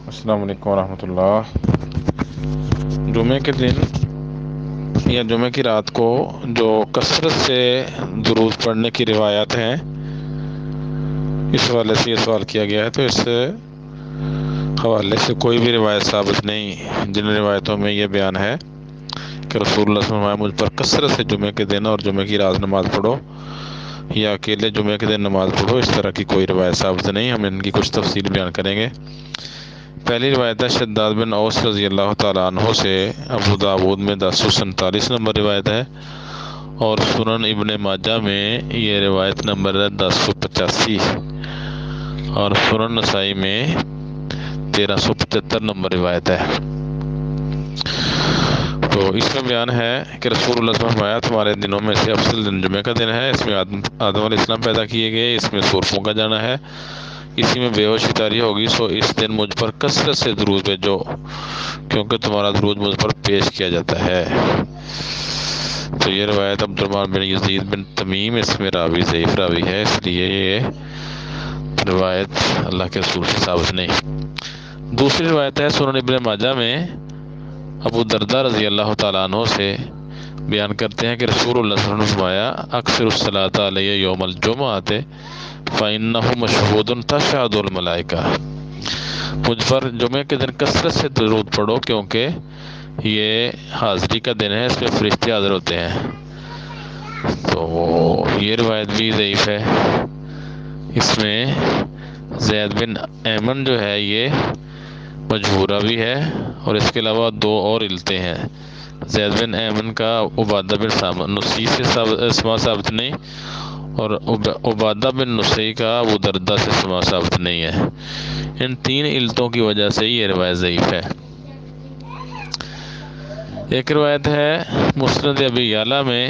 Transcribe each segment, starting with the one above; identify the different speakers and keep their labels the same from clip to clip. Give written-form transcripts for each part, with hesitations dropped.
Speaker 1: السلام علیکم ورحمۃ اللہ۔ جمعے کے دن یا جمعے کی رات کو جو کثرت سے درود پڑھنے کی روایات ہیں، اس حوالے سے یہ سوال کیا گیا ہے، تو اس حوالے سے کوئی بھی روایت ثابت نہیں جن روایتوں میں یہ بیان ہے کہ رسول اللہ صلی اللہ علیہ وسلم مجھ پر کثرت سے جمعے کے دن اور جمعے کی رات نماز پڑھو یا اکیلے جمعے کے دن نماز پڑھو، اس طرح کی کوئی روایت ثابت نہیں۔ ہم ان کی کچھ تفصیل بیان کریں گے۔ پہلی روایت ہے شداد بن اوس رضی اللہ تعالیٰ عنہ سے، ابو داود میں 1047 نمبر روایت ہے، اور سنن ابن ماجہ میں یہ روایت نمبر ہے 1085، اور سنن نسائی میں 1375 نمبر روایت ہے۔ تو اس میں بیان ہے کہ رسول اللہ صلی اللہ علیہ وسلم فرمایا، تمہارے دنوں میں سے افضل دن جمعہ کا دن ہے، اس میں آدم علیہ السلام پیدا کیے گئے، اس میں سور پھونکا جانا ہے، اسی میں بے ہوشی طاری ہوگی، سو اس دن مجھ پر کثرت سے درود بھیجو کیونکہ تمہارا درود مجھ پر پیش کیا جاتا ہے۔ تو یہ روایت عبدالرحمن بن یزید بن تمیم، اس میں راوی ضعیف راوی ہے، اس لیے یہ روایت اللہ کے رسول سے ثابت نہیں۔ دوسری روایت ہے سنن ابن ماجہ میں، ابو درداء رضی اللہ تعالیٰ عنہ سے بیان کرتے ہیں کہ رسول اللہ صلی اللہ علیہ وسلم نے فرمایا، اکثر الصلاۃ علیہ یوم الجمعۃ فإنہ مشہود تشہد الملائکہ، مجھ پر جمعے کے دن کثرت سے درود پڑھو کیونکہ یہ حاضری کا دن ہے، اس میں فرشتے حاضر ہوتے ہیں۔ تو یہ روایت بھی ضعیف ہے، اس میں زید بن ایمن جو ہے یہ مجبورہ بھی ہے، اور اس کے علاوہ دو اور علتیں ہیں۔ زید بن ایمن کا عبادہ بن سامت نسی سے سما ثابت نہیں، اور عبادہ بن نسی کا ابو دردہ سے سما ثابت نہیں ہے۔ ان تین علتوں کی وجہ سے یہ روایت ضعیف ہے۔ ایک روایت ہے مسند ابی یعلا میں،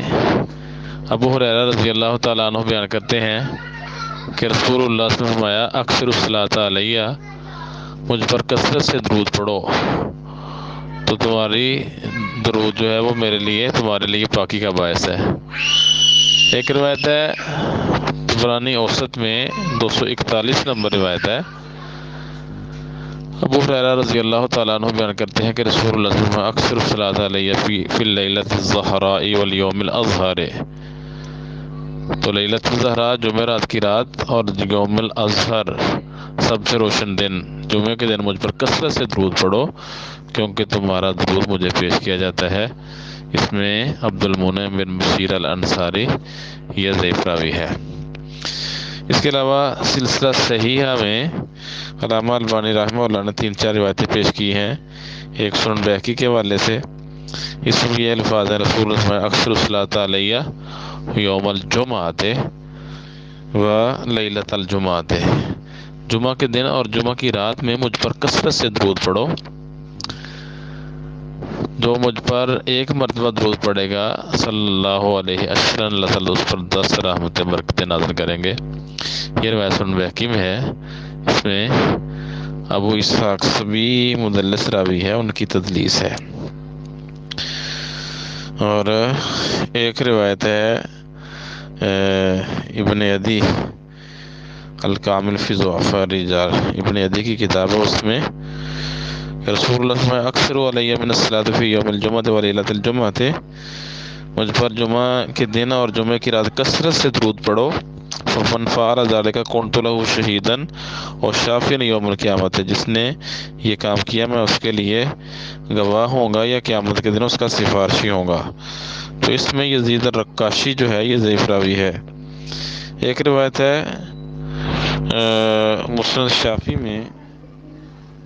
Speaker 1: ابو ہریرہ رضی اللہ تعالیٰ عنہ بیان کرتے ہیں کہ رسول اللہ صلی اللہ علیہ وسلم نے فرمایا، اکثر الصلاۃ علیہ، مجھ پر کثرت سے درود پڑھو تو تمہاری درود جو ہے وہ میرے لیے تمہارے لیے پاکی کا باعث ہے۔ ایک روایت ہے طبرانی اوسط میں 241 نمبر روایت ہے، ابو ہریرہ رضی اللہ تعالیٰ عنہ بیان کرتے ہیں کہ رسول اللہ صلی اللہ علیہ وسلم اکثر الصلاۃ علیہ فی اللیلۃ الظہراء والیوم الاظہر، تو لیلۃ الظہراء جمعہ رات کی رات اور یوم الاظہر سب سے روشن دن جمعے کے دن مجھ پر کثرت سے درود پڑھو کیونکہ تمہارا درود مجھے پیش کیا جاتا ہے۔ اس میں عبد المنعم بن بشیر الانصاری یہ ضعیف راوی ہے۔ اس کے علاوہ سلسلہ صحیحہ میں علامہ البانی رحمہ اللہ نے 3-4 روایتیں پیش کی ہیں، ایک سنن بیہقی کے حوالے سے، اس میں یہ الفاظ ہیں، رسول اللہ صلی اللہ علیہ وسلم اکثر الصلاۃ علیہ یوم الجمعۃ و لیلۃ الجمعۃ، جمعہ کے دن اور جمعہ کی رات میں مجھ پر کثرت سے درود پڑھو، جو مجھ پر ایک مرتبہ درود پڑھے گا صلی اللہ علیہ وسلم، اللہ تعالیٰ اس پر 10 رحمتیں برکتیں نازل کریں گے۔ یہ روایت سنن بیہقی میں ہے، اس میں ابو اسحاق سبی مدلس راوی ہے، ان کی تدلیس ہے۔ اور ایک روایت ہے ابن عدی الکامل فی ضعفاء الرجال، ابن عدی کی کتاب ہے، اس میں رسول اللہ صلی اللہ علیہ وسلم اکثر علیہ من الصلاۃ فی یوم الجمعۃ و لیلۃ الجمعۃ، مجھ پر جمعہ کے دن اور جمعہ کی رات کثرت سے درود پڑھو، فمن فعل ذلک کنت لہ شہیدا و شافعا یوم القیامۃ، جس نے یہ کام کیا میں اس کے لیے گواہ ہوں گا یا قیامت کے دن اس کا سفارشی ہوں گا۔ تو اس میں یزید الرقاشی جو ہے یہ ضعیف راوی ہے۔ ایک روایت ہے مسند شافعی میں،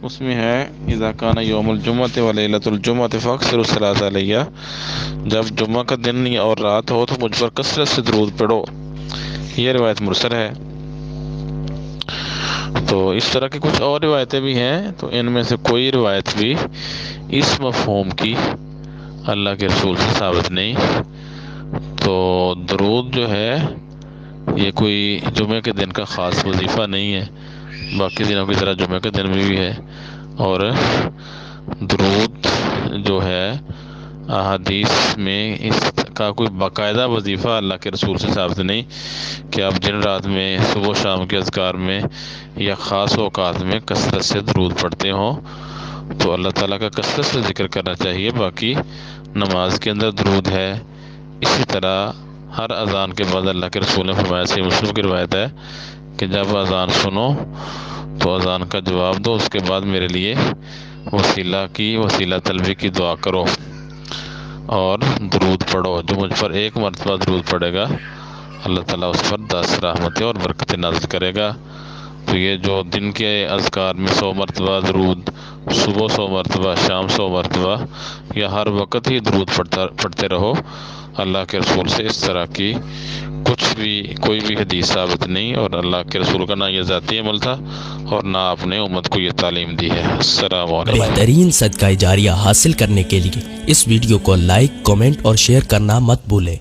Speaker 1: اس میں ہے اذا کان یوم الجمعۃ و لیلۃ الجمعۃ فاکثروا الصلاۃ علیہ، جب جمعہ کا دن اور رات ہو تو مجھ پر کثرت سے درود پڑھو۔ یہ روایت مرسل ہے۔ تو اس طرح کی کچھ اور روایتیں بھی ہیں، تو ان میں سے کوئی روایت بھی اس مفہوم کی اللہ کے رسول سے ثابت نہیں۔ تو درود جو ہے یہ کوئی جمعے کے دن کا خاص وظیفہ نہیں ہے، باقی دنوں کی طرح جمعے کے دن میں بھی ہے، اور درود جو ہے احادیث میں اس کا کوئی باقاعدہ وظیفہ اللہ کے رسول سے ثابت نہیں کہ آپ دن رات میں صبح و شام کے اذکار میں یا خاص اوقات میں کثرت سے درود پڑھتے ہوں، تو اللہ تعالیٰ کا کثرت سے ذکر کرنا چاہیے۔ باقی نماز کے اندر درود ہے۔ اسی طرح ہر اذان کے بعد اللہ کے رسول نے فرمایا، صحیح مسلم کی روایت ہے کہ جب اذان سنو تو اذان کا جواب دو، اس کے بعد میرے لیے وسیلہ طلبی کی دعا کرو اور درود پڑھو۔ جو مجھ پر ایک مرتبہ درود پڑھے گا اللہ تعالیٰ اس پر 10 رحمتیں اور برکتیں نازل کرے گا۔ تو یہ جو دن کے اذکار میں 100 مرتبہ درود، صبح 100 مرتبہ، شام 100 مرتبہ، یا ہر وقت ہی درود پڑھتے رہو، اللہ کے رسول سے اس طرح کی کوئی بھی حدیث ثابت نہیں، اور اللہ کے رسول کا نہ یہ ذاتی عمل تھا اور نہ آپ نے امت کو یہ تعلیم دی ہے۔ السلام علیکم۔
Speaker 2: بہترین صدقہ جاریہ حاصل کرنے کے لیے اس ویڈیو کو لائک، کمنٹ اور شیئر کرنا مت بھولیں۔